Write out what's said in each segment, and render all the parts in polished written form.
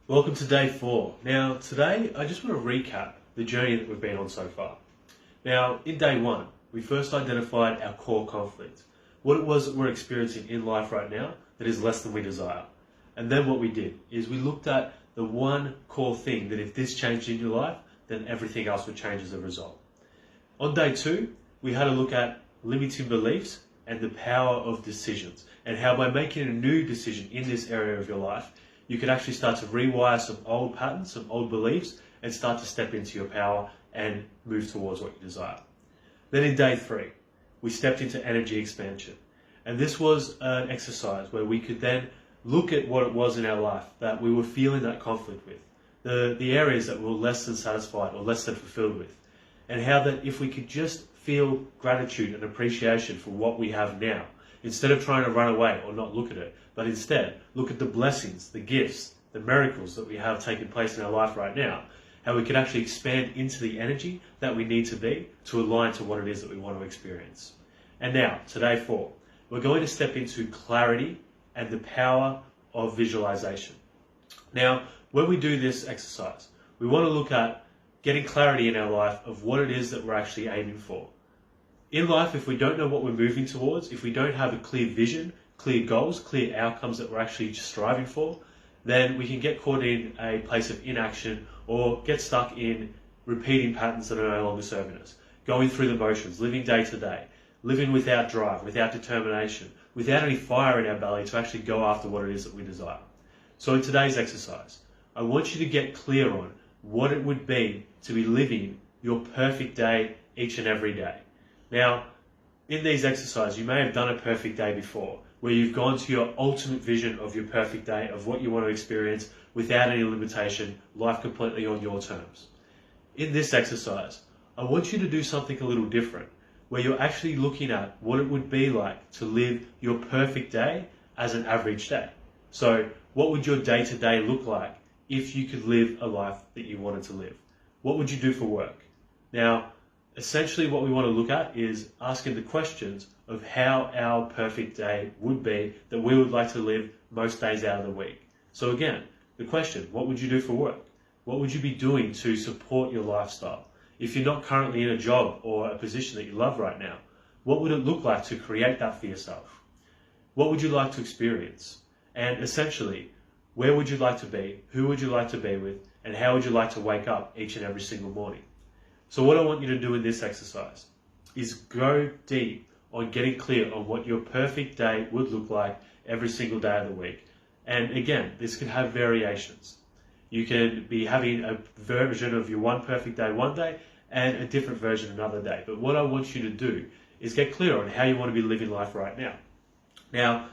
Welcome to day 4. Now, today I just want to recap the journey that we've been on so far. Now, in day 1, we first identified our core conflict, what it was that we're experiencing in life right now that is less than we desire. And then what we did is we looked at the one core thing that if this changed in your life, then everything else would change as a result. On day 2, we had a look at limiting beliefs and the power of decisions, and how by making a new decision in this area of your life, you can actually start to rewire some old patterns, some old beliefs, and start to step into your power and move towards what you desire. Then in day 3, we stepped into energy expansion. And this was an exercise where we could then look at what it was in our life that we were feeling that conflict with, the areas that we were less than satisfied or less than fulfilled with, and how that if we could just feel gratitude and appreciation for what we have now, instead of trying to run away or not look at it, but instead look at the blessings, the gifts, the miracles that we have taken place in our life right now, how we can actually expand into the energy that we need to be to align to what it is that we want to experience. And now, today 4, we're going to step into clarity and the power of visualization. Now, when we do this exercise, we want to look at getting clarity in our life of what it is that we're actually aiming for. In life, if we don't know what we're moving towards, if we don't have a clear vision, clear goals, clear outcomes that we're actually striving for, then we can get caught in a place of inaction or get stuck in repeating patterns that are no longer serving us, going through the motions, living day to day, living without drive, without determination, without any fire in our belly to actually go after what it is that we desire. So in today's exercise, I want you to get clear on what it would be to be living your perfect day each and every day. Now, in these exercises, you may have done a perfect day before, where you've gone to your ultimate vision of your perfect day, of what you want to experience without any limitation, life completely on your terms. In this exercise, I want you to do something a little different, where you're actually looking at what it would be like to live your perfect day as an average day. So, what would your day-to-day look like if you could live a life that you wanted to live? What would you do for work? Now, essentially what we want to look at is asking the questions of how our perfect day would be that we would like to live most days out of the week. So again, the question, what would you do for work? What would you be doing to support your lifestyle? If you're not currently in a job or a position that you love right now, what would it look like to create that for yourself? What would you like to experience? And essentially, where would you like to be? Who would you like to be with? And how would you like to wake up each and every single morning? So what I want you to do in this exercise is go deep on getting clear on what your perfect day would look like every single day of the week. And again, this can have variations. You can be having a version of your one perfect day one day and a different version another day. But what I want you to do is get clear on how you want to be living life right now. Now,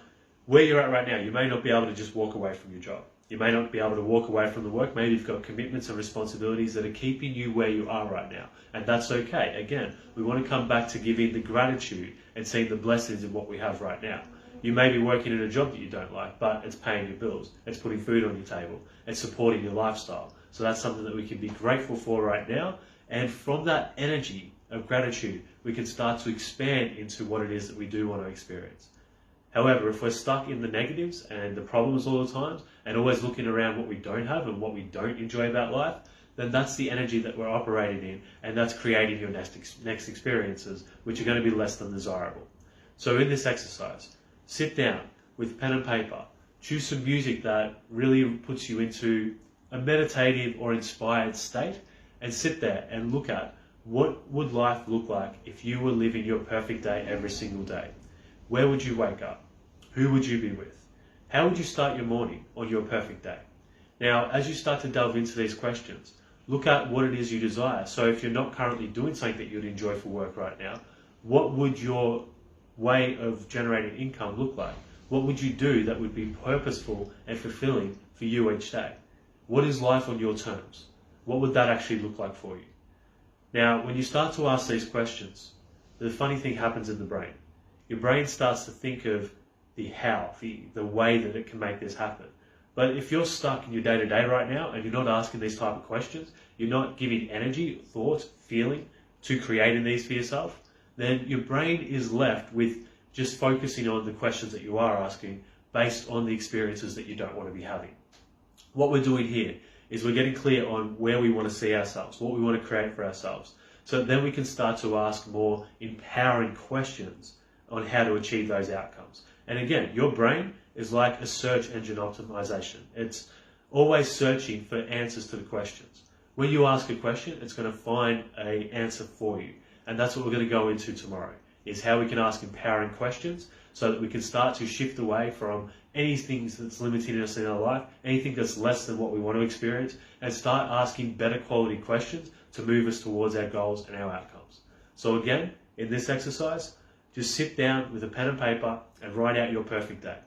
where you're at right now, you may not be able to just walk away from your job. You may not be able to walk away from the work. Maybe you've got commitments and responsibilities that are keeping you where you are right now. And that's okay. Again, we want to come back to giving the gratitude and seeing the blessings of what we have right now. You may be working in a job that you don't like, but it's paying your bills. It's putting food on your table. It's supporting your lifestyle. So that's something that we can be grateful for right now. And from that energy of gratitude, we can start to expand into what it is that we do want to experience. However, if we're stuck in the negatives and the problems all the time and always looking around what we don't have and what we don't enjoy about life, then that's the energy that we're operating in, and that's creating your next experiences, which are going to be less than desirable. So in this exercise, sit down with pen and paper, choose some music that really puts you into a meditative or inspired state, and sit there and look at what would life look like if you were living your perfect day every single day. Where would you wake up? Who would you be with? How would you start your morning on your perfect day? Now, as you start to delve into these questions, look at what it is you desire. So if you're not currently doing something that you'd enjoy for work right now, what would your way of generating income look like? What would you do that would be purposeful and fulfilling for you each day? What is life on your terms? What would that actually look like for you? Now, when you start to ask these questions, the funny thing happens in the brain. Your brain starts to think of the how, the way that it can make this happen. But if you're stuck in your day-to-day right now and you're not asking these type of questions, you're not giving energy, thought, feeling to creating these for yourself, then your brain is left with just focusing on the questions that you are asking based on the experiences that you don't want to be having. what we're doing here is we're getting clear on where we want to see ourselves, what we want to create for ourselves. So then we can start to ask more empowering questions on how to achieve those outcomes. And again, your brain is like a search engine optimization. It's always searching for answers to the questions. When you ask a question, it's going to find an answer for you. And that's what we're going to go into tomorrow, is how we can ask empowering questions so that we can start to shift away from anything that's limiting us in our life, anything that's less than what we want to experience, and start asking better quality questions to move us towards our goals and our outcomes. So again, in this exercise, just sit down with a pen and paper and write out your perfect day.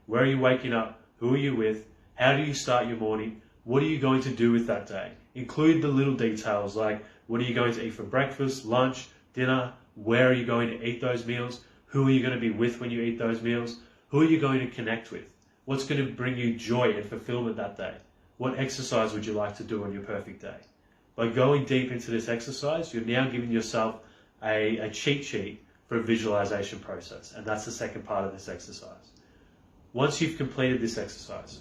Where are you waking up? Who are you with? How do you start your morning? What are you going to do with that day? Include the little details like what are you going to eat for breakfast, lunch, dinner? Where are you going to eat those meals? Who are you going to be with when you eat those meals? Who are you going to connect with? What's going to bring you joy and fulfillment that day? What exercise would you like to do on your perfect day? By going deep into this exercise, you're now giving yourself a cheat sheet for a visualization process. And that's the second part of this exercise. Once you've completed this exercise,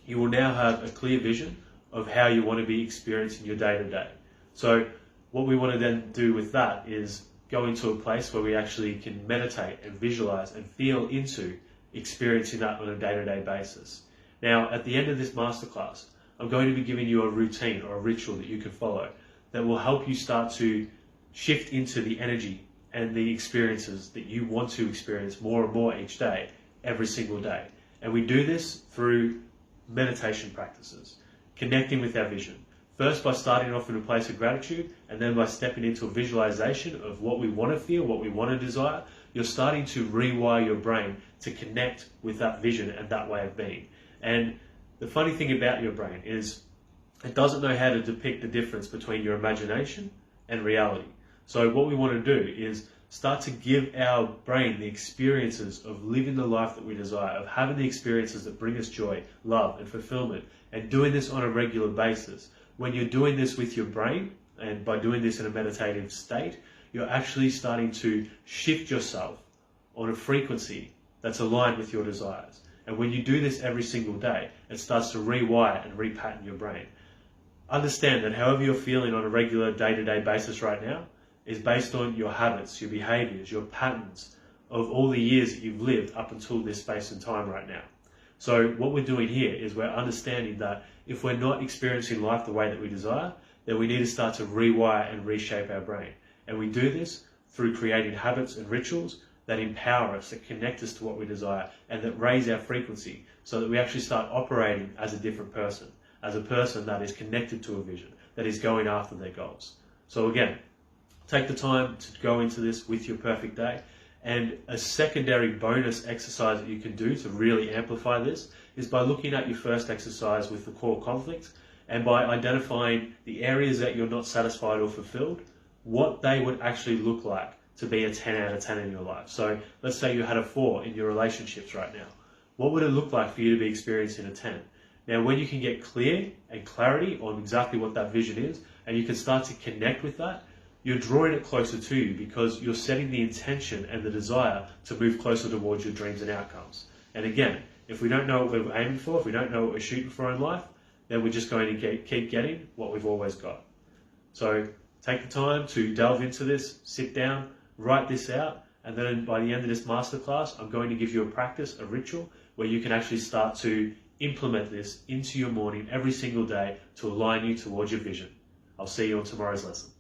you will now have a clear vision of how you want to be experiencing your day to day. So what we want to then do with that is go into a place where we actually can meditate and visualize and feel into experiencing that on a day-to-day basis. Now, at the end of this masterclass, I'm going to be giving you a routine or a ritual that you can follow that will help you start to shift into the energy and the experiences that you want to experience more and more each day, every single day. And we do this through meditation practices, connecting with our vision. First by starting off in a place of gratitude, and then by stepping into a visualization of what we want to feel, what we want to desire, you're starting to rewire your brain to connect with that vision and that way of being. And the funny thing about your brain is it doesn't know how to depict the difference between your imagination and reality. So what we want to do is start to give our brain the experiences of living the life that we desire, of having the experiences that bring us joy, love, and fulfillment, and doing this on a regular basis. When you're doing this with your brain, and by doing this in a meditative state, you're actually starting to shift yourself on a frequency that's aligned with your desires. And when you do this every single day, it starts to rewire and repattern your brain. Understand that however you're feeling on a regular day-to-day basis right now is based on your habits, your behaviors, your patterns of all the years that you've lived up until this space and time right now. So what we're doing here is we're understanding that if we're not experiencing life the way that we desire, then we need to start to rewire and reshape our brain. And we do this through creating habits and rituals that empower us, that connect us to what we desire, and that raise our frequency so that we actually start operating as a different person, as a person that is connected to a vision, that is going after their goals. So again, take the time to go into this with your perfect day. And a secondary bonus exercise that you can do to really amplify this is by looking at your first exercise with the core conflict and by identifying the areas that you're not satisfied or fulfilled, what they would actually look like to be a 10 out of 10 in your life. So let's say you had a 4 in your relationships right now. What would it look like for you to be experiencing a 10? Now, when you can get clear and clarity on exactly what that vision is, and you can start to connect with that, you're drawing it closer to you because you're setting the intention and the desire to move closer towards your dreams and outcomes. And again, if we don't know what we're aiming for, if we don't know what we're shooting for in life, then we're just going to keep getting what we've always got. So take the time to delve into this, sit down, write this out, and then by the end of this masterclass, I'm going to give you a practice, a ritual, where you can actually start to implement this into your morning every single day to align you towards your vision. I'll see you on tomorrow's lesson.